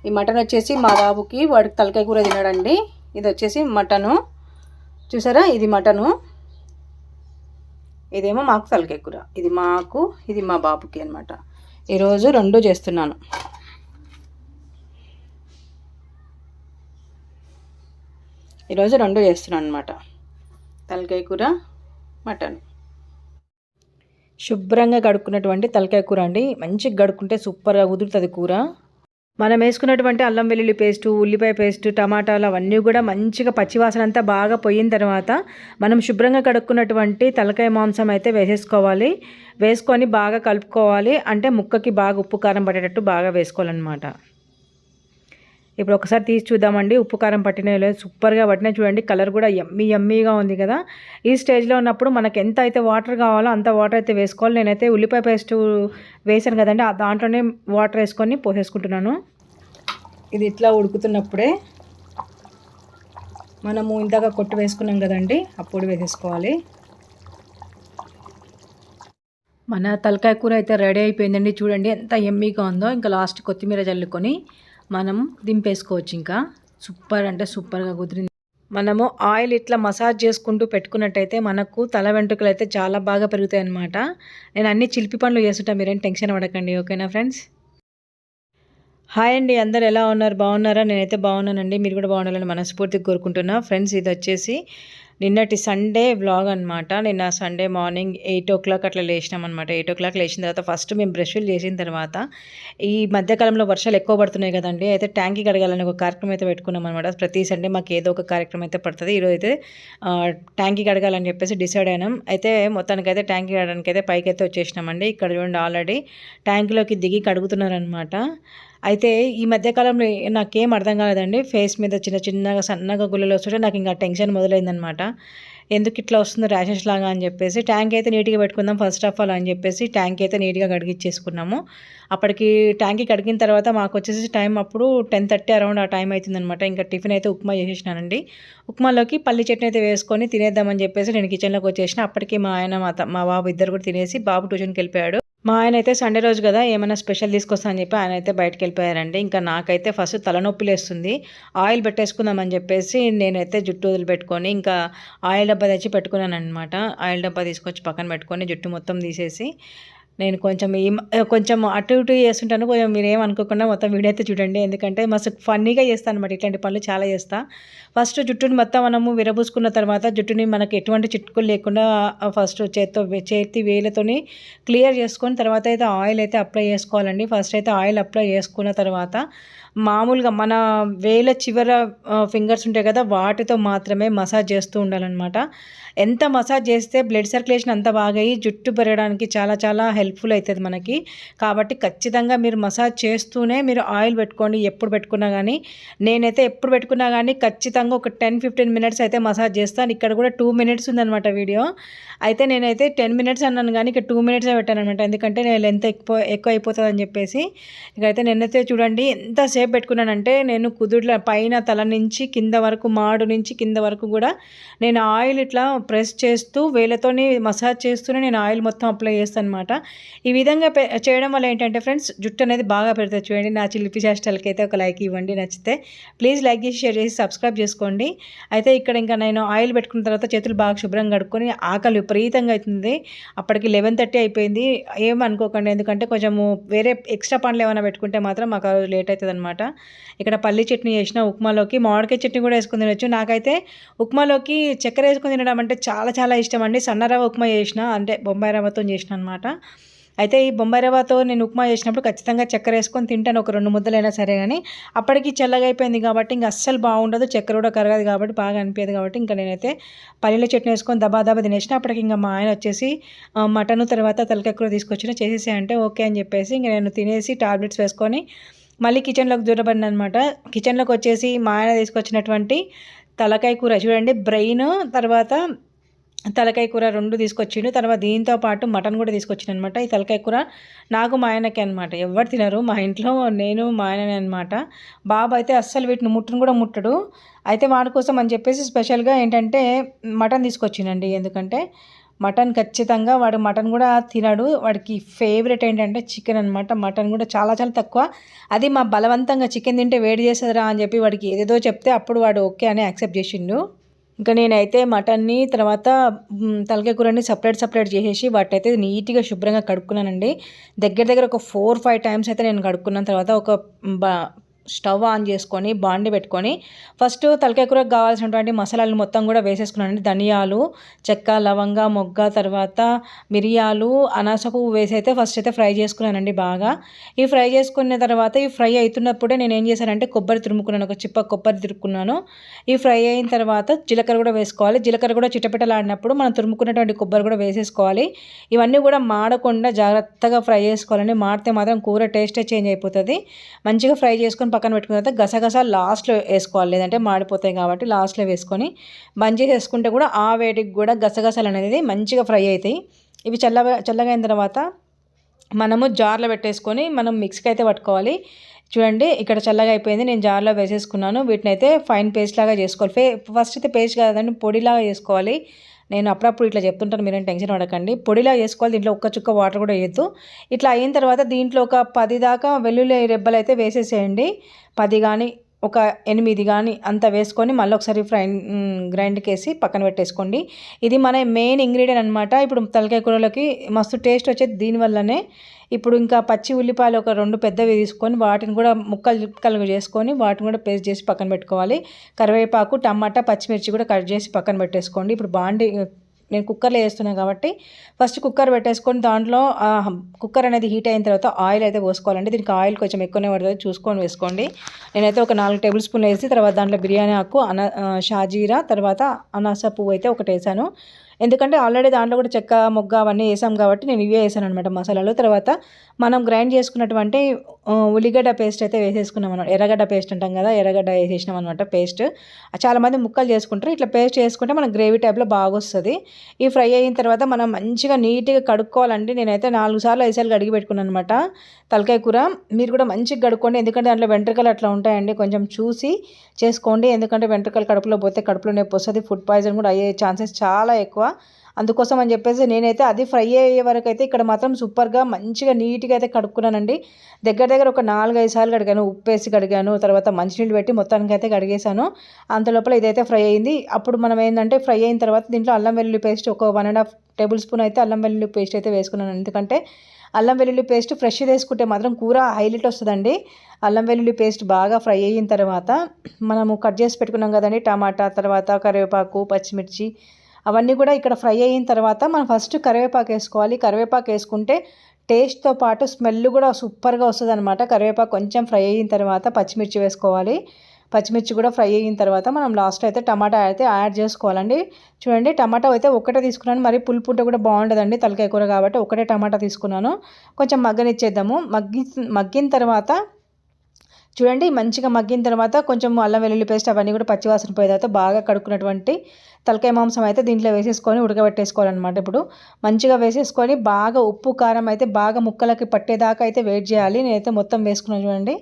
ఈ మటన్ వచ్చేసి మా బాబుకి వాడికి తలకాయ కూర తినడండి. ఇది వచ్చేసి మటను, చూసారా, ఇది మటను, ఇదేమో మాకు తలకాయ కూర. ఇది మాకు, ఇది మా బాబుకి అనమాట. ఈరోజు రెండు చేస్తున్నాను. ఈరోజు రెండు చేస్తున్నాను అనమాట, తలకాయ కూర, మటన్. శుభ్రంగా కడుక్కున్నటువంటి తలకాయ కూర అండి. మంచిగా కడుక్కుంటే సూపర్గా కుదురుతుంది కూర. మనం వేసుకున్నటువంటి అల్లం వెల్లుల్లి పేస్టు, ఉల్లిపాయ పేస్టు, టమాటాలు అవన్నీ కూడా మంచిగా పచ్చివాసన అంతా బాగా పోయిన తర్వాత మనం శుభ్రంగా కడుక్కున్నటువంటి తలకాయ మాంసం అయితే వేసేసుకోవాలి. వేసుకొని బాగా కలుపుకోవాలి. అంటే ముక్కకి బాగా ఉప్పు కారం పట్టేటట్టు బాగా వేసుకోవాలన్నమాట. ఇప్పుడు ఒకసారి తీసి చూద్దామండి ఉప్పు కారం పట్టినాయో లేదు. సూపర్గా పట్టినాయి చూడండి. కలర్ కూడా యమ్మీగా ఉంది కదా. ఈ స్టేజ్లో ఉన్నప్పుడు మనకు ఎంత అయితే వాటర్ కావాలో అంత వాటర్ అయితే వేసుకోవాలి. నేనైతే ఉల్లిపాయ పేస్ట్ వేసాను కదండి, దాంట్లోనే వాటర్ వేసుకొని పోసేసుకుంటున్నాను. ఇది ఇట్లా ఉడుకుతున్నప్పుడే మనము ఇందాక కొట్టు వేసుకున్నాం కదండి, అప్పుడు వేసేసుకోవాలి. మన తలకాయ కూర అయితే రెడీ అయిపోయిందండి. చూడండి ఎంత యమ్మీగా ఉందో. ఇంకా లాస్ట్ కొత్తిమీర జల్లుకొని మనం దింపేసుకోవచ్చు. ఇంకా సూపర్ అంటే సూపర్గా కుదిరింది. మనము ఆయిల్ ఇట్లా మసాజ్ చేసుకుంటూ పెట్టుకున్నట్టయితే మనకు తల వెంట్రుకలు అయితే చాలా బాగా పెరుగుతాయి అన్నమాట. నేను అన్ని చిలిపి పనులు చేస్తుంటా, మీరేం టెన్షన్ పడకండి. ఓకేనా ఫ్రెండ్స్? హాయ్ అండి, అందరు ఎలా ఉన్నారు? బాగున్నారా? నేనైతే బాగున్నానండి. మీరు కూడా బాగుండాలని మనస్ఫూర్తిగా కోరుకుంటున్నా. ఫ్రెండ్స్, ఇది వచ్చేసి నిన్నటి సండే వ్లాగ్ అనమాట. నిన్న సండే మార్నింగ్ 8 o'clock అట్లా లేచినాం అనమాట. 8 o'clock లేచిన తర్వాత ఫస్ట్ మేము బ్రష్లు చేసిన తర్వాత, ఈ మధ్యకాలంలో వర్షాలు ఎక్కువ పడుతున్నాయి కదండి, అయితే ట్యాంకీ కడగాలని ఒక కార్యక్రమం అయితే పెట్టుకున్నాం అనమాట. ప్రతి సండే మాకు ఏదో ఒక కార్యక్రమం అయితే పడుతుంది. ఈరోజు అయితే ట్యాంకీ కడగాలని చెప్పేసి డిసైడ్ అయినాం. అయితే మొత్తానికైతే ట్యాంకీ కడడానికి అయితే పైకి అయితే వచ్చేసినామండి. ఇక్కడ చూడండి ఆల్రెడీ ట్యాంకీలోకి దిగి కడుగుతున్నారనమాట. అయితే ఈ మధ్యకాలంలో నాకేం అర్థం కాలేదండి, ఫేస్ మీద చిన్నగా సన్నగా గుల్లలు వస్తుంటే నాకు ఇంకా టెన్షన్ మొదలైందనమాట. ఎందుకు ఇట్లా వస్తుంది ర్యాషెస్ లాగా అని చెప్పేసి ట్యాంక్ అయితే నీట్గా పెట్టుకుందాం ఫస్ట్ ఆఫ్ ఆల్ అని చెప్పేసి ట్యాంక్ అయితే నీట్గా కడిగిచ్చేసుకున్నాము. అప్పటికి ట్యాంకీ కడిగిన తర్వాత మాకు వచ్చేసి టైం అప్పుడు 10:30 అరౌండ్ ఆ టైం అవుతుందనమాట. ఇంకా టిఫిన్ అయితే ఉప్మా చేసేసినానండి. ఉప్మాలోకి పల్లి చట్నీ అయితే వేసుకొని తినేద్దామని చెప్పేసి నేను కిచెన్లోకి వచ్చేసిన. అప్పటికి మా ఆయన మా బాబు ఇద్దరు కూడా తినేసి బాబు ట్యూషన్కి వెళ్ళిపోయాడు. మా ఆయన అయితే సండే రోజు కదా ఏమైనా స్పెషల్ తీసుకొస్తా అని చెప్పి ఆయన అయితే బయటకు వెళ్ళిపోయారండి. ఇంకా నాకైతే ఫస్ట్ తలనొప్పి లేస్తుంది. ఆయిల్ పెట్టేసుకుందామని చెప్పేసి నేనైతే జుట్టు వదిలిపెట్టుకొని ఇంకా ఆయిల్ డబ్బా తెచ్చి పెట్టుకున్నాను అనమాట. ఆయిల్ డబ్బా తీసుకొచ్చి పక్కన పెట్టుకొని జుట్టు మొత్తం తీసేసి నేను కొంచెం అటు ఇటు చేస్తుంటాను. కొంచెం మీరేమనుకోకుండా మొత్తం వీడియో అయితే చూడండి. ఎందుకంటే మస్తు ఫన్నీగా చేస్తాను అనమాట. ఇట్లాంటి పనులు చాలా చేస్తా. ఫస్ట్ జుట్టుని మొత్తం మనము విరబూసుకున్న తర్వాత జుట్టుని మనకి ఎటువంటి చిట్టుకులు లేకుండా ఫస్ట్ చేతి వేలతోని క్లియర్ చేసుకొని తర్వాత అయితే ఆయిల్ అయితే అప్లై చేసుకోవాలండి. ఫస్ట్ అయితే ఆయిల్ అప్లై చేసుకున్న తర్వాత మామూలుగా మన వేల చివర ఫింగర్స్ ఉంటాయి కదా, వాటితో మాత్రమే మసాజ్ చేస్తూ ఉండాలన్నమాట. ఎంత మసాజ్ చేస్తే బ్లడ్ సర్క్యులేషన్ అంత బాగా అయ్యి జుట్టు పెరగడానికి చాలా చాలా హెల్ప్ఫుల్ అవుతుంది మనకి. కాబట్టి ఖచ్చితంగా మీరు మసాజ్ చేస్తూనే మీరు ఆయిల్ పెట్టుకోండి. ఎప్పుడు పెట్టుకున్నా కానీ, నేనైతే ఎప్పుడు పెట్టుకున్నా కానీ ఖచ్చితంగా ఒక 10-15 minutes అయితే మసాజ్ చేస్తాను. ఇక్కడ కూడా 2 minutes ఉందన్నమాట వీడియో. అయితే నేనైతే 10 minutes అన్నాను కానీ ఇక్కడ 2 minutes పెట్టాను అనమాట. ఎందుకంటే నేను లెంత్ ఎక్కువ అయిపోతుంది అని చెప్పేసి. ఇకైతే నేనైతే చూడండి ఎంతసేపు పెట్టుకున్నానంటే, నేను కుదుర్ల పైన తల నుంచి కింద వరకు, మాడు నుంచి కింద వరకు కూడా నేను ఆయిల్ ఇట్లా ప్రెస్ చేస్తూ వేలతోని మసాజ్ చేస్తూనే నేను ఆయిల్ మొత్తం అప్లై చేస్తాను అనమాట. ఈ విధంగా చేయడం వల్ల ఏంటంటే ఫ్రెండ్స్, జుట్టు అనేది బాగా పెడుతుంది. చూడండి, నా చిలిపి చేష్టలకి అయితే ఒక లైక్ ఇవ్వండి. నచ్చితే ప్లీజ్ లైక్ చేసి షేర్ చేసి సబ్స్క్రైబ్ చేసుకోండి. అయితే ఇక్కడ ఇంకా నేను ఆయిల్ పెట్టుకున్న తర్వాత చేతులు బాగా శుభ్రంగా కడుక్కొని, ఆకలి విపరీతంగా అవుతుంది. అప్పటికి 11:30 అయిపోయింది. ఏమనుకోకండి, ఎందుకంటే కొంచెము వేరే ఎక్స్ట్రా పనులు ఏమైనా పెట్టుకుంటే మాత్రం మాకు ఆ రోజు లేట్ అవుతుంది అనమాట. ఇక్కడ పల్లి చట్నీ చేసిన, ఉప్మాలోకి మామిడికాయ చట్నీ కూడా వేసుకుని తినొచ్చు. నాకైతే ఉప్మాలోకి చక్కెర వేసుకొని తినడం అంటే చాలా చాలా ఇష్టం అండి. సన్న రవ్వ ఉప్మా చేసిన, అంటే బొంబాయి రవ్వతో చేసిన అనమాట. అయితే ఈ బొంబాయి రవ్వతో నేను ఉప్మా చేసినప్పుడు ఖచ్చితంగా చక్కెర వేసుకొని తింటాను, ఒక 2 ముద్దలైనా సరే. కానీ అప్పటికి చల్లగా అయిపోయింది కాబట్టి ఇంకా అస్సలు బాగుండదు, చక్కెర కూడా కరగదు కాబట్టి బాగా అనిపించదు. కాబట్టి ఇంకా నేనైతే పల్లీల చట్నీ వేసుకొని దబా తినేసిన. అప్పటికి ఇంకా మా ఆయన వచ్చేసి మటన్ తర్వాత తలకాయ కూర తీసుకొచ్చిన, చేసేసి అంటే ఓకే అని చెప్పేసి ఇంకా నేను తినేసి టాబ్లెట్స్ వేసుకొని మళ్ళీ కిచెన్లోకి దూరబడిన అనమాట. కిచెన్లోకి వచ్చేసి మా ఆయన తీసుకొచ్చినటువంటి తలకాయ కూర చూడండి, బ్రెయిన్ తర్వాత తలకాయ కూర 2 తీసుకొచ్చిండు. తర్వాత దీంతో పాటు మటన్ కూడా తీసుకొచ్చిండు అనమాట. ఈ తలకాయ కూర నాకు మా ఆయనకి అనమాట. ఎవరు తినరు మా ఇంట్లో, నేను మా ఆయననే అనమాట. బాబు అయితే అస్సలు వీటిని కూడా ముట్టడు. అయితే వాడి కోసం అని చెప్పేసి స్పెషల్గా ఏంటంటే మటన్ తీసుకొచ్చిండండి. ఎందుకంటే మటన్ ఖచ్చితంగా వాడు మటన్ కూడా తినడు. వాడికి ఫేవరెట్ ఏంటంటే చికెన్ అనమాట. మటన్ కూడా చాలా చాలా తక్కువ. అది మా బలవంతంగా చికెన్ తింటే వేడి చేస్తుందిరా అని చెప్పి వాడికి ఏదేదో చెప్తే అప్పుడు వాడు ఓకే అని యాక్సెప్ట్ చేసిండు. ఇంకా నేనైతే మటన్ని తర్వాత తలకాయ కూరని సపరేట్ చేసేసి వాటినైతే నీట్గా శుభ్రంగా కడుక్కున్నానండి. దగ్గర ఒక 4-5 టైమ్స్ అయితే నేను కడుక్కున్న తర్వాత ఒక స్టవ్ ఆన్ చేసుకొని బాండి పెట్టుకొని ఫస్ట్ తలకాయ కూరకు కావాల్సినటువంటి మసాలాలు మొత్తం కూడా వేసేసుకున్నానండి. ధనియాలు, చెక్క, లవంగ, మొగ్గ, తర్వాత మిరియాలు, అనాస పువ్వు వేసి అయితే ఫస్ట్ అయితే ఫ్రై చేసుకున్నానండి బాగా. ఈ ఫ్రై చేసుకున్న తర్వాత ఈ ఫ్రై అవుతున్నప్పుడే నేను ఏం చేశానంటే కొబ్బరి తురుముకున్నాను. ఒక చిప్ప కొబ్బరి తురుముకున్నాను. ఈ ఫ్రై అయిన తర్వాత జీలకర్ర కూడా వేసుకోవాలి. జీలకర్ర కూడా చిటపిటలాడినప్పుడు మనం తురుముకున్నటువంటి కొబ్బరి కూడా వేసేసుకోవాలి. ఇవన్నీ కూడా మాడకుండా జాగ్రత్తగా ఫ్రై చేసుకోవాలండి. మాడితే మాత్రం కూర టేస్టే చేంజ్ అయిపోతుంది. మంచిగా ఫ్రై చేసుకొని పక్కన పెట్టుకున్న తర్వాత గసగసా లాస్ట్లో వేసుకోవాలి, లేదంటే మాడిపోతాయి కాబట్టి లాస్ట్లో వేసుకొని బంద్ చేసేసుకుంటే కూడా ఆ వేడికి కూడా గసగసాలు అనేది మంచిగా ఫ్రై అవుతాయి. ఇవి చల్లగా అయిన తర్వాత మనము జార్లో పెట్టేసుకొని మనం మిక్సీకి అయితే పట్టుకోవాలి. చూడండి ఇక్కడ చల్లగా అయిపోయింది. నేను జార్లో వేసేసుకున్నాను. వీటిని అయితే ఫైన్ పేస్ట్ లాగా చేసుకోవాలి. ఫస్ట్ అయితే పేస్ట్ కాదండి, పొడిలాగా చేసుకోవాలి. నేను అప్పుడప్పుడు ఇట్లా చెప్తుంటాను, మీరేం టెన్షన్ పడకండి. పొడిలా చేసుకోవాలి. దీంట్లో ఒక్క చుక్క వాటర్ కూడా వేయద్దు. ఇట్లా అయిన తర్వాత దీంట్లో ఒక 10 దాకా వెల్లుల్లి రెబ్బలు అయితే వేసేసేయండి. 10 కానీ ఒక 8 కానీ అంత వేసుకొని మళ్ళీ ఒకసారి గ్రైండ్కి వేసి పక్కన పెట్టేసుకోండి. ఇది మన మెయిన్ ఇంగ్రీడియంట్ అనమాట. ఇప్పుడు తలకాయ కూరలోకి మస్తు టేస్ట్ వచ్చేది దీనివల్లనే. ఇప్పుడు ఇంకా పచ్చి ఉల్లిపాయలు ఒక 2 పెద్దవి తీసుకొని వాటిని కూడా ముక్కలు చేసుకొని వాటిని కూడా పేస్ట్ చేసి పక్కన పెట్టుకోవాలి. కరివేపాకు, టమాటా, పచ్చిమిర్చి కూడా కట్ చేసి పక్కన పెట్టేసుకోండి. ఇప్పుడు నేను కుక్కర్లో వేస్తున్నాను కాబట్టి ఫస్ట్ కుక్కర్ పెట్టేసుకొని దాంట్లో కుక్కర్ అనేది హీట్ అయిన తర్వాత ఆయిల్ అయితే పోసుకోవాలండి. దీనికి ఆయిల్ కొంచెం ఎక్కువనే పడుతుంది, చూసుకొని వేసుకోండి. నేనైతే ఒక 4 టేబుల్ స్పూన్లు వేసి తర్వాత దాంట్లో బిర్యానీ ఆకు, షాజీరా, తర్వాత అనాస పువ్వు అయితే ఒకటి వేసాను. ఎందుకంటే ఆల్రెడీ దాంట్లో కూడా చెక్క, మొగ్గ అవన్నీ వేసాం కాబట్టి నేను ఇవే వేసాను అనమాట మసాలాలు. తర్వాత మనం గ్రైండ్ చేసుకున్నటువంటి ఉల్లిగడ్డ పేస్ట్ అయితే వేసేసుకున్నాం అనమాట. ఎర్రగడ్డ పేస్ట్ అంటాం కదా, ఎర్రగడ్డ వేసేసినాం అనమాట పేస్ట్. చాలామంది ముక్కలు చేసుకుంటారు. ఇట్లా పేస్ట్ చేసుకుంటే మనకు గ్రేవీ టైప్లో బాగా వస్తుంది. ఈ ఫ్రై అయిన తర్వాత మనం మంచిగా నీట్గా కడుక్కోవాలండి. నేనైతే 4 సార్లు 5 సార్లు కడిగి పెట్టుకున్నాను అనమాట తలకాయ కూర. మీరు కూడా మంచిగా కడుక్కోండి, ఎందుకంటే దాంట్లో వెంట్రుకలు అట్లా ఉంటాయండి. కొంచెం చూసి చేసుకోండి, ఎందుకంటే వెంట్రుకలు కడుపులో పోతే కడుపులో నొప్పి వస్తుంది. ఫుడ్ పాయిజన్ కూడా అయ్యే ఛాన్సెస్ చాలా ఎక్కువ. అందుకోసం అని చెప్పేసి నేనైతే అది ఫ్రై అయ్యే వరకు అయితే ఇక్కడ మాత్రం సూపర్గా మంచిగా నీట్గా అయితే కడుక్కున్నానండి. దగ్గర ఒక 4-5 సార్లు కడిగాను, ఉప్పు వేసి కడిగాను, తర్వాత మంచినీళ్ళు పెట్టి మొత్తానికి అయితే కడిగేశాను. అంత లోపల ఇదైతే ఫ్రై అయింది. అప్పుడు మనం ఏంటంటే ఫ్రై అయిన తర్వాత దీంట్లో అల్లం వెల్లుల్లి పేస్ట్ ఒక 1.5 టేబుల్ స్పూన్ అయితే అల్లం వెల్లుల్లి పేస్ట్ అయితే వేసుకున్నాను. ఎందుకంటే అల్లం వెల్లుల్లి పేస్ట్ ఫ్రెష్ వేసుకుంటే మాత్రం కూర హైలైట్ వస్తుందండి. అల్లం వెల్లుల్లి పేస్ట్ బాగా ఫ్రై అయిన తర్వాత మనము కట్ చేసి పెట్టుకున్నాం కదండి టమాటా, తర్వాత కరివేపాకు, పచ్చిమిర్చి అవన్నీ కూడా ఇక్కడ ఫ్రై అయిన తర్వాత మనం ఫస్ట్ కరివేపాకు వేసుకోవాలి. కరివేపాకు వేసుకుంటే టేస్ట్తో పాటు స్మెల్ కూడా సూపర్గా వస్తుంది అనమాట. కరివేపాకు కొంచెం ఫ్రై అయిన తర్వాత పచ్చిమిర్చి వేసుకోవాలి. పచ్చిమిర్చి కూడా ఫ్రై అయిన తర్వాత మనం లాస్ట్ అయితే టమాటా అయితే యాడ్ చేసుకోవాలండి. చూడండి టమాటా అయితే ఒక్కటే తీసుకున్నాను, మరి పులుపు ఉంటే కూడా బాగుండదండి తలకాయ కూర కాబట్టి ఒకటే టమాటా తీసుకున్నాను. కొంచెం మగ్గనిచ్చేద్దాము. మగ్గిన తర్వాత చూడండి మంచిగా మగ్గిన తర్వాత కొంచెం అల్లం వెల్లుల్లి పేస్ట్ అవన్నీ కూడా పచ్చివాసన పోయే తర్వాత బాగా కడుక్కున్నటువంటి తలకాయ మాంసం అయితే దీంట్లో వేసేసుకొని ఉడకబెట్టేసుకోవాలన్నమాట. ఇప్పుడు మంచిగా వేసేసుకొని బాగా ఉప్పు కారం అయితే బాగా ముక్కలకి పట్టేదాకా అయితే వెయిట్ చేయాలి. నేనైతే మొత్తం వేసుకున్నాను చూడండి.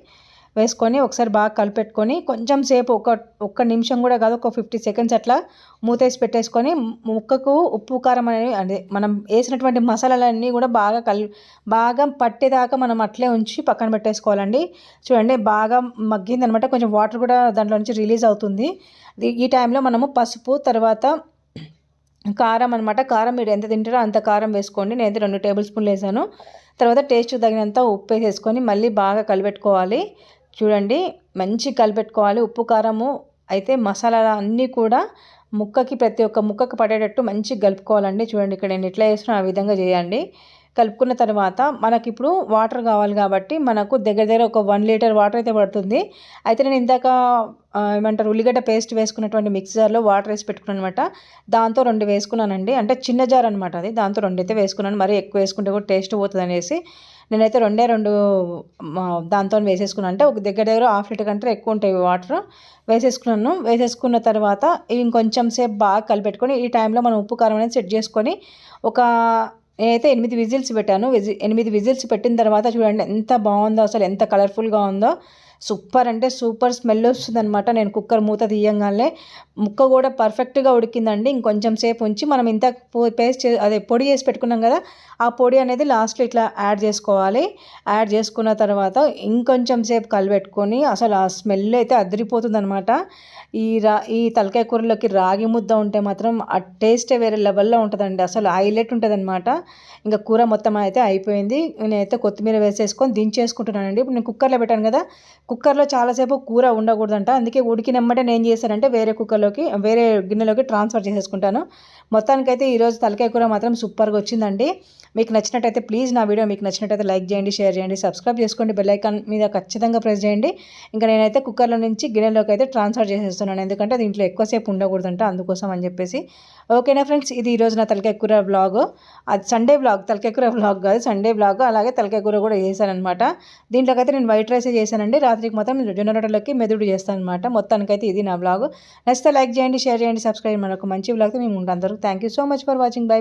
వేసుకొని ఒకసారి బాగా కలిపెట్టుకొని కొంచెం సేపు ఒక్క నిమిషం కూడా కాదు, ఒక 50 సెకండ్స్ అట్లా మూతేసి పెట్టేసుకొని ముక్కకు ఉప్పు కారం అనేవి అదే మనం వేసినటువంటి మసాలాలన్నీ కూడా బాగా పట్టేదాకా మనం అట్లే ఉంచి పక్కన పెట్టేసుకోవాలండి. చూడండి బాగా మగ్గిందనమాట. కొంచెం వాటర్ కూడా దాంట్లో నుంచి రిలీజ్ అవుతుంది. ఈ టైంలో మనము పసుపు, తర్వాత కారం అనమాట. కారం మీరు ఎంత తింటారో అంత కారం వేసుకోండి. నేనైతే 2 టేబుల్ స్పూన్లు వేసాను. తర్వాత టేస్ట్ తగినంత ఉప్పు వేసేసుకొని మళ్ళీ బాగా కలిపెట్టుకోవాలి. చూడండి మంచి కలిపెట్టుకోవాలి. ఉప్పు కారము అయితే మసాలాలు అన్నీ కూడా ప్రతి ఒక్క ముక్కకి పడేటట్టు మంచిగా కలుపుకోవాలండి. చూడండి ఇక్కడ నేను ఎట్లా చేసినా ఆ విధంగా చేయండి. కలుపుకున్న తర్వాత మనకి ఇప్పుడు వాటర్ కావాలి కాబట్టి మనకు దగ్గర ఒక 1 లీటర్ వాటర్ అయితే పడుతుంది. అయితే నేను ఇందాక ఉల్లిగడ్డ పేస్ట్ వేసుకున్నటువంటి మిక్సర్లో వాటర్ వేసి పెట్టుకున్నాను అనమాట. దాంతో 2 వేసుకున్నానండి. అంటే చిన్న జార్ అనమాట అది. దాంతో 2 అయితే వేసుకున్నాను. మరీ ఎక్కువ వేసుకుంటే కూడా టేస్ట్ పోతుంది అనేసి నేనైతే 2 దాంతో వేసేసుకున్నాను. అంటే ఒక దగ్గర 1/2 లీటర్ కంటే ఎక్కువ ఉంటాయి వాటర్ వేసేసుకున్నాను. వేసేసుకున్న తర్వాత ఇంకొంచెం సేపు బాగా కలిపెట్టుకొని ఈ టైంలో మనం ఉప్పు కారం అనేది సెట్ చేసుకొని నేనైతే 8 విజిల్స్ పెట్టాను. 8 విజిల్స్ పెట్టిన తర్వాత చూడండి ఎంత బాగుందో, అసలు ఎంత కలర్ఫుల్గా ఉందో. సూపర్ అంటే సూపర్ స్మెల్ వస్తుందనమాట. నేను కుక్కర్ మూత తీయంగానే ముక్క కూడా పర్ఫెక్ట్గా ఉడికిందండి. ఇంకొంచెం సేపు ఉంచి మనం ఇంత పేస్ట్ అదే పొడి చేసి పెట్టుకున్నాం కదా, ఆ పొడి అనేది లాస్ట్లో ఇట్లా యాడ్ చేసుకోవాలి. యాడ్ చేసుకున్న తర్వాత ఇంకొంచెం సేపు కలిపెట్టుకొని అసలు ఆ స్మెల్ అయితే అదిరిపోతుందనమాట. ఈ తలకాయ కూరలోకి రాగి ముద్ద ఉంటే మాత్రం ఆ టేస్టే వేరే లెవెల్లో ఉంటుందండి. అసలు హైలైట్ ఉంటుందన్నమాట. ఇంకా కూర మొత్తం అయితే అయిపోయింది. నేనైతే కొత్తిమీర వేసేసుకొని దించేసుకుంటున్నానండి. ఇప్పుడు నేను కుక్కర్లో పెట్టాను కదా, కుక్కర్లో చాలాసేపు కూర ఉండకూడదంట. అందుకే ఉడికినమ్మటే నేను చేశానంటే వేరే గిన్నెలోకి ట్రాన్స్ఫర్ చేసేసుకుంటాను. మొత్తానికైతే ఈరోజు తలకాయ కూర మాత్రం సూపర్గా వచ్చిందండి. మీకు నచ్చినట్టయితే ప్లీజ్ నా వీడియో మీకు నచ్చినట్టయితే లైక్ చేయండి, షేర్ చేయండి, సబ్స్క్రైబ్ చేసుకోండి, బెల్ ఐకాన్ మీద ఖచ్చితంగా ప్రెస్ చేయండి. ఇంకా నేనైతే కుక్కర్లో నుంచి గిన్నెలోకి అయితే ట్రాన్స్ఫర్ చేసేస్తున్నాను. ఎందుకంటే దీంట్లో ఎక్కువసేపు ఉండకూడదంట, అందుకోసం అని చెప్పేసి. ఓకేనా ఫ్రెండ్స్, ఇది ఈరోజు నా తలకాయ కూర వ్లాగ్. అది సండే వ్లాగ్, తలకాయ కూర వ్లాగ్ కాదు, సండే వ్లాగ్. అలాగే తలకాయ కూర కూడా చేశానమాట. దీంట్లోకి అయితే నేను వైట్ రైసే చేశానండి. రాత్రికి మాత్రం జొన్న రొట్టెలకి మెదుడు చేస్తాను అనమాట. మొత్తానికైతే ఇది నా వ్లాగ్. నచ్చితే లైక్ చేయండి, షేర్ చేయండి, సబ్స్క్రైబ్. మనకు మంచి వ్లాగ్తో మేము ఉంటాం. అందరూ thank you so much for watching. By.